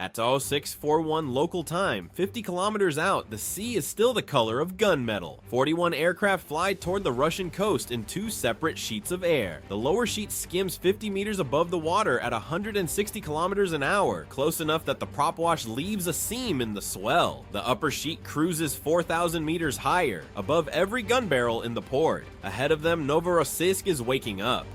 At 0641 local time, 50 kilometers out, the sea is still the color of gunmetal. 41 aircraft fly toward the Russian coast in 2 separate sheets of air. The lower sheet skims 50 meters above the water at 160 kilometers an hour, close enough that the prop wash leaves a seam in the swell. The upper sheet cruises 4,000 meters higher, above every gun barrel in the port. Ahead of them, Novorossiysk is waking up.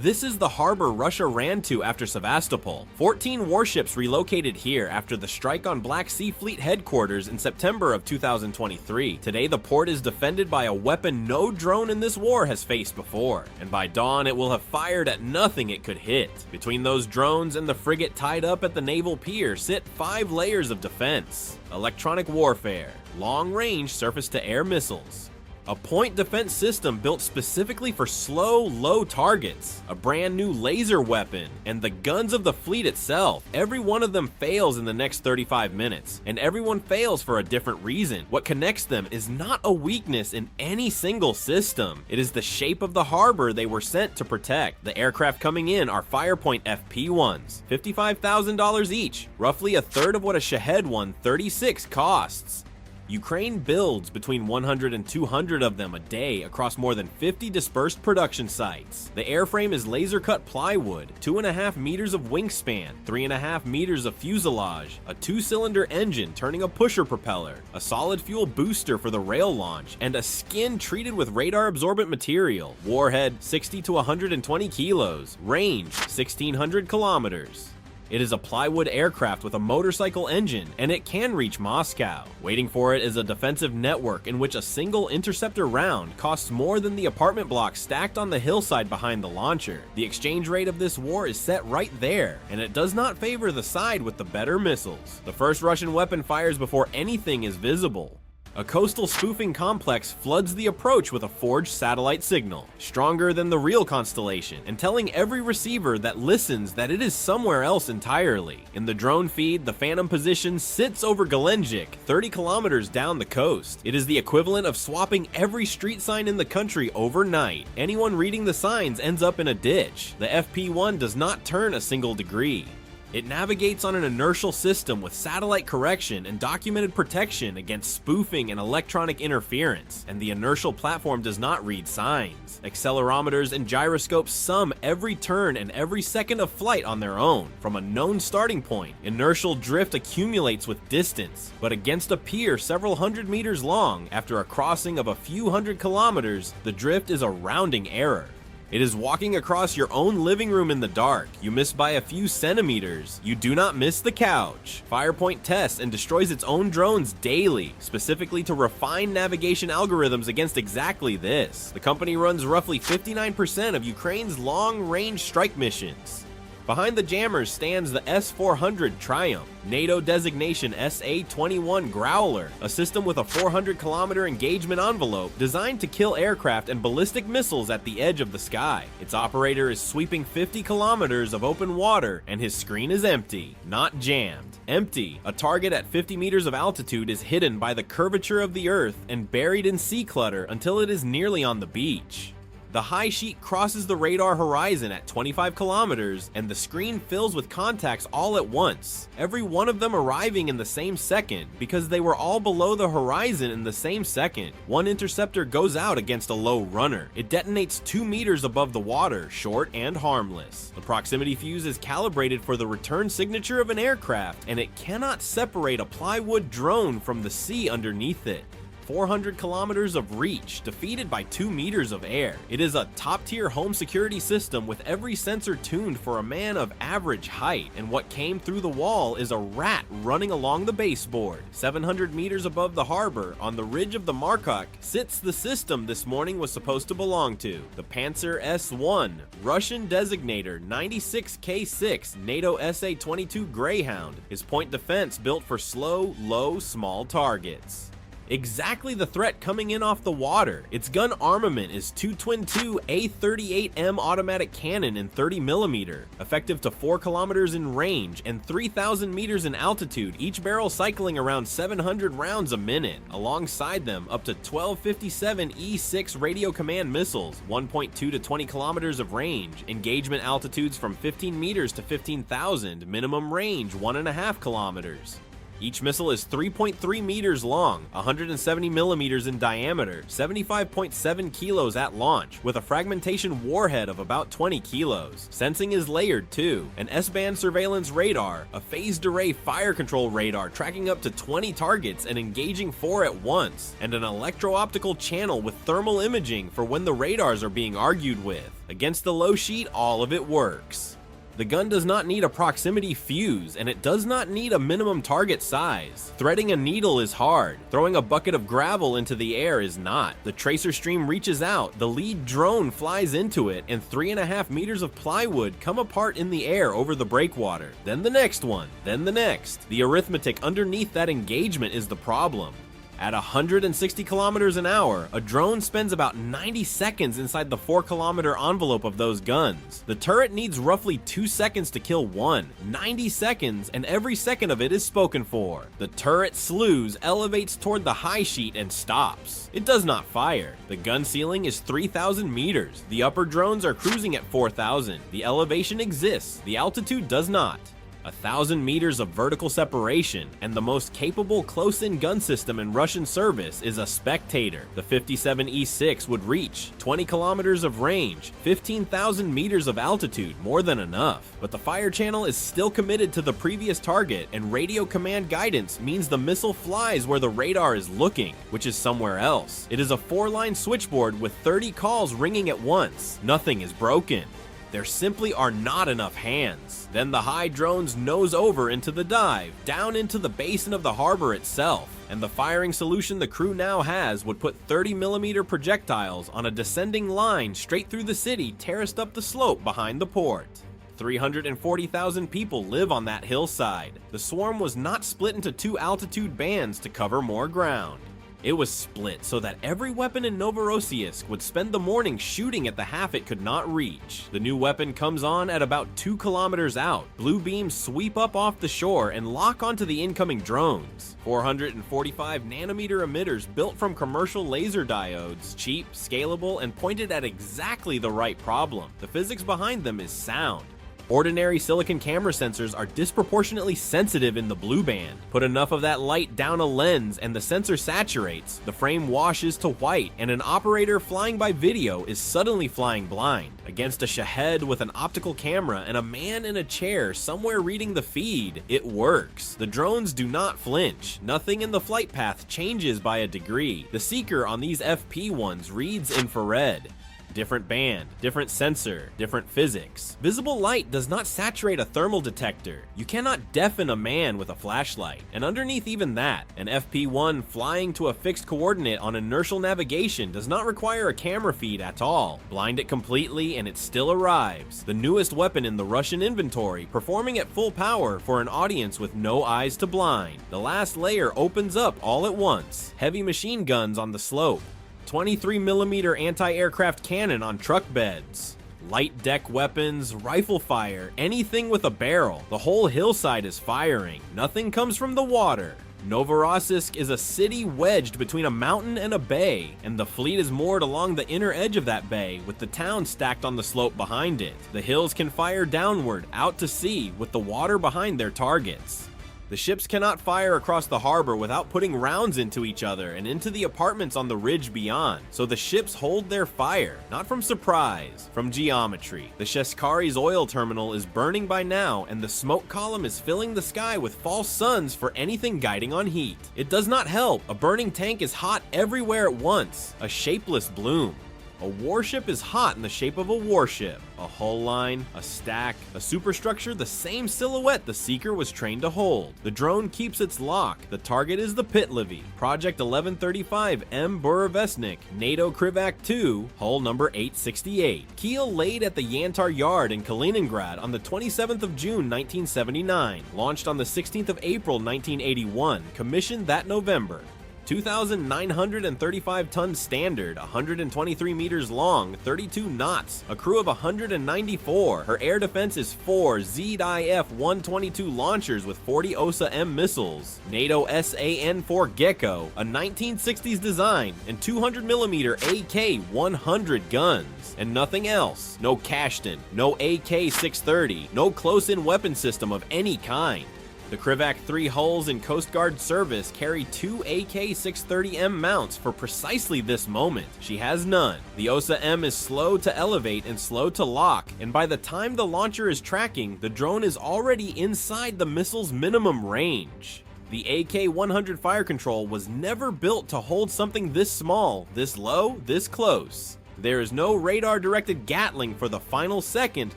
This is the harbor Russia ran to after Sevastopol. 14 warships relocated here after the strike on Black Sea Fleet headquarters in September of 2023. Today, the port is defended by a weapon no drone in this war has faced before, and by dawn it will have fired at nothing it could hit. Between those drones and the frigate tied up at the naval pier sit 5 layers of defense. Electronic warfare, long-range surface-to-air missiles, a point defense system built specifically for slow, low targets, a brand new laser weapon, and the guns of the fleet itself. Every one of them fails in the next 35 minutes, and everyone fails for a different reason. What connects them is not a weakness in any single system. It is the shape of the harbor they were sent to protect. The aircraft coming in are Firepoint FP1s, $55,000 each, roughly a third of what a Shahed 136 costs. Ukraine builds between 100 and 200 of them a day across more than 50 dispersed production sites. The airframe is laser-cut plywood, 2.5 meters of wingspan, 3.5 meters of fuselage, a 2-cylinder engine turning a pusher propeller, a solid fuel booster for the rail launch, and a skin treated with radar-absorbent material. Warhead 60 to 120 kilos, range 1,600 kilometers. It is a plywood aircraft with a motorcycle engine, and it can reach Moscow. Waiting for it is a defensive network in which a single interceptor round costs more than the apartment blocks stacked on the hillside behind the launcher. The exchange rate of this war is set right there, and it does not favor the side with the better missiles. The first Russian weapon fires before anything is visible. A coastal spoofing complex floods the approach with a forged satellite signal, stronger than the real constellation, and telling every receiver that listens that it is somewhere else entirely. In the drone feed, the Phantom position sits over Gelendzhik, 30 kilometers down the coast. It is the equivalent of swapping every street sign in the country overnight. Anyone reading the signs ends up in a ditch. The FP1 does not turn a single degree. It navigates on an inertial system with satellite correction and documented protection against spoofing and electronic interference, and the inertial platform does not read signs. Accelerometers and gyroscopes sum every turn and every second of flight on their own, from a known starting point. Inertial drift accumulates with distance, but against a pier several hundred meters long, after a crossing of a few hundred kilometers, the drift is a rounding error. It is walking across your own living room in the dark. You miss by a few centimeters. You do not miss the couch. Firepoint tests and destroys its own drones daily, specifically to refine navigation algorithms against exactly this. The company runs roughly 59% of Ukraine's long-range strike missions. Behind the jammers stands the S-400 Triumph, NATO designation SA-21 Growler, a system with a 400-kilometer engagement envelope designed to kill aircraft and ballistic missiles at the edge of the sky. Its operator is sweeping 50 kilometers of open water, and his screen is empty, not jammed. Empty. A target at 50 meters of altitude is hidden by the curvature of the Earth and buried in sea clutter until it is nearly on the beach. The high sheet crosses the radar horizon at 25 kilometers, and the screen fills with contacts all at once, every one of them arriving in the same second, because they were all below the horizon in the same second. One interceptor goes out against a low runner. It detonates 2 meters above the water, short and harmless. The proximity fuse is calibrated for the return signature of an aircraft, and it cannot separate a plywood drone from the sea underneath it. 400 kilometers of reach, defeated by 2 meters of air. It is a top-tier home security system with every sensor tuned for a man of average height, and what came through the wall is a rat running along the baseboard. 700 meters above the harbor, on the ridge of the Markok, sits the system this morning was supposed to belong to, the Panzer S-1, Russian designator 96K6 NATO SA-22 Greyhound, his point defense built for slow, low, small targets. Exactly the threat coming in off the water. Its gun armament is two twin-2 A38M automatic cannon in 30mm, effective to 4 kilometers in range and 3,000 meters in altitude, each barrel cycling around 700 rounds a minute. Alongside them, up to 1257 E6 radio command missiles, 1.2 to 20 kilometers of range, engagement altitudes from 15 meters to 15,000, minimum range 1.5 kilometers. Each missile is 3.3 meters long, 170 millimeters in diameter, 75.7 kilos at launch, with a fragmentation warhead of about 20 kilos. Sensing is layered too. An S-band surveillance radar, a phased array fire control radar tracking up to 20 targets and engaging 4 at once, and an electro-optical channel with thermal imaging for when the radars are being argued with. Against the low sheet, all of it works. The gun does not need a proximity fuse, and it does not need a minimum target size. Threading a needle is hard. Throwing a bucket of gravel into the air is not. The tracer stream reaches out, the lead drone flies into it, and 3.5 meters of plywood come apart in the air over the breakwater. Then the next one, then the next. The arithmetic underneath that engagement is the problem. At 160 kilometers an hour, a drone spends about 90 seconds inside the 4-kilometer envelope of those guns. The turret needs roughly 2 seconds to kill one. 90 seconds, and every second of it is spoken for. The turret slews elevates toward the high sheet and stops. It does not fire. The gun ceiling is 3,000 meters. The upper drones are cruising at 4,000. The elevation exists. The altitude does not. 1,000 meters of vertical separation, and the most capable close-in gun system in Russian service is a Spectator. The 57E6 would reach 20 kilometers of range, 15,000 meters of altitude, more than enough. But the fire channel is still committed to the previous target, and radio command guidance means the missile flies where the radar is looking, which is somewhere else. It is a 4-line switchboard with 30 calls ringing at once. Nothing is broken. There simply are not enough hands. Then the high drones nose over into the dive, down into the basin of the harbor itself, and the firing solution the crew now has would put 30mm projectiles on a descending line straight through the city terraced up the slope behind the port. 340,000 people live on that hillside. The swarm was not split into 2 altitude bands to cover more ground. It was split so that every weapon in Novorossiysk would spend the morning shooting at the half it could not reach. The new weapon comes on at about 2 kilometers out. Blue beams sweep up off the shore and lock onto the incoming drones. 445 nanometer emitters built from commercial laser diodes, cheap, scalable, and pointed at exactly the right problem. The physics behind them is sound. Ordinary silicon camera sensors are disproportionately sensitive in the blue band. Put enough of that light down a lens and the sensor saturates, the frame washes to white, and an operator flying by video is suddenly flying blind. Against a Shahed with an optical camera and a man in a chair somewhere reading the feed, it works. The drones do not flinch. Nothing in the flight path changes by a degree. The seeker on these FP1s reads infrared. Different band, different sensor, different physics. Visible light does not saturate a thermal detector. You cannot deafen a man with a flashlight. And underneath even that, an FP1 flying to a fixed coordinate on inertial navigation does not require a camera feed at all. Blind it completely and it still arrives. The newest weapon in the Russian inventory, performing at full power for an audience with no eyes to blind. The last layer opens up all at once. Heavy machine guns on the slope. 23mm anti-aircraft cannon on truck beds. Light deck weapons, rifle fire, anything with a barrel. The whole hillside is firing. Nothing comes from the water. Novorossiysk is a city wedged between a mountain and a bay, and the fleet is moored along the inner edge of that bay, with the town stacked on the slope behind it. The hills can fire downward, out to sea, with the water behind their targets. The ships cannot fire across the harbor without putting rounds into each other and into the apartments on the ridge beyond, so the ships hold their fire, not from surprise, from geometry. The Sheskari's oil terminal is burning by now, and the smoke column is filling the sky with false suns for anything guiding on heat. It does not help. A burning tank is hot everywhere at once, a shapeless bloom. A warship is hot in the shape of a warship. A hull line, a stack, a superstructure, the same silhouette the Seeker was trained to hold. The drone keeps its lock. The target is the Pitlivy. Project 1135 M. Burevestnik, NATO Krivak 2, hull number 868. Keel laid at the Yantar Yard in Kaliningrad on the 27th of June 1979. Launched on the 16th of April 1981. Commissioned that November. 2,935-ton Standard, 123 meters long, 32 knots, a crew of 194. Her air defense is 4 ZIF-122 launchers with 40 OSA-M missiles, NATO SAN-4 Gecko, a 1960s design, and 200mm AK-100 guns, and nothing else. No Cashton, no AK-630, no close-in weapon system of any kind. The Krivac 3 hulls in Coast Guard service carry 2 AK-630M mounts for precisely this moment. She has none. The OSA-M is slow to elevate and slow to lock, and by the time the launcher is tracking, the drone is already inside the missile's minimum range. The AK-100 fire control was never built to hold something this small, this low, this close. There is no radar-directed Gatling for the final second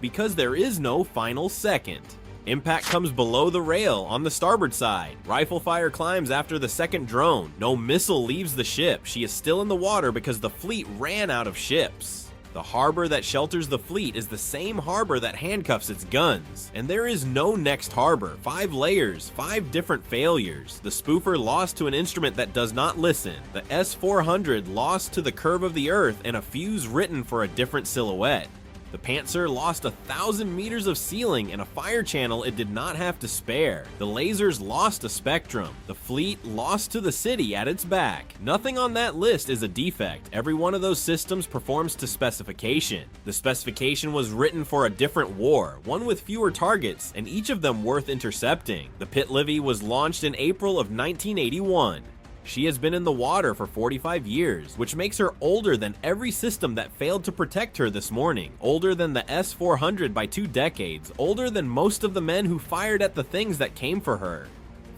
because there is no final second. Impact comes below the rail on the starboard side. Rifle fire climbs after the second drone. No missile leaves the ship. She is still in the water because the fleet ran out of ships. The harbor that shelters the fleet is the same harbor that handcuffs its guns. And there is no next harbor. 5 layers, 5 different failures. The spoofer lost to an instrument that does not listen. The S-400 lost to the curve of the Earth and a fuse written for a different silhouette. The Panther lost 1,000 meters of ceiling and a fire channel it did not have to spare. The lasers lost a spectrum. The fleet lost to the city at its back. Nothing on that list is a defect. Every one of those systems performs to specification. The specification was written for a different war, one with fewer targets, and each of them worth intercepting. The Pit-Livy was launched in April of 1981. She has been in the water for 45 years, which makes her older than every system that failed to protect her this morning, older than the S-400 by 2 decades, older than most of the men who fired at the things that came for her.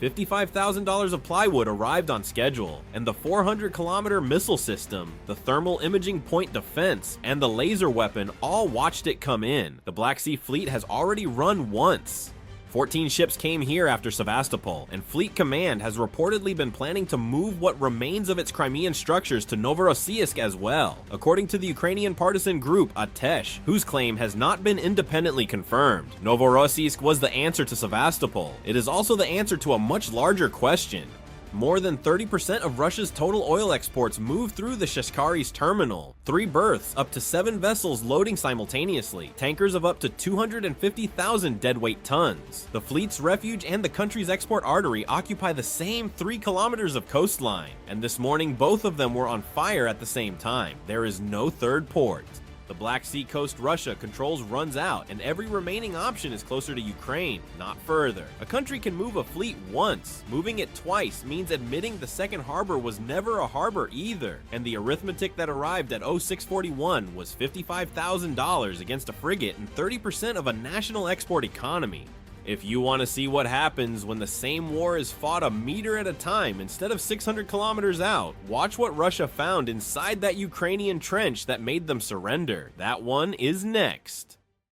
$55,000 of plywood arrived on schedule, and the 400-kilometer missile system, the thermal imaging point defense, and the laser weapon all watched it come in. The Black Sea Fleet has already run once. 14 ships came here after Sevastopol, and Fleet Command has reportedly been planning to move what remains of its Crimean structures to Novorossiysk as well, according to the Ukrainian partisan group Atesh, whose claim has not been independently confirmed. Novorossiysk was the answer to Sevastopol. It is also the answer to a much larger question. More than 30% of Russia's total oil exports move through the Kashkary's terminal. 3 berths, up to 7 vessels loading simultaneously. Tankers of up to 250,000 deadweight tons. The fleet's refuge and the country's export artery occupy the same 3 kilometers of coastline. And this morning, both of them were on fire at the same time. There is no third port. The Black Sea coast Russia controls runs out, and every remaining option is closer to Ukraine, not further. A country can move a fleet once. Moving it twice means admitting the second harbor was never a harbor either, and the arithmetic that arrived at 0641 was $55,000 against a frigate and 30% of a national export economy. If you want to see what happens when the same war is fought a meter at a time instead of 600 kilometers out, watch what Russia found inside that Ukrainian trench that made them surrender. That one is next.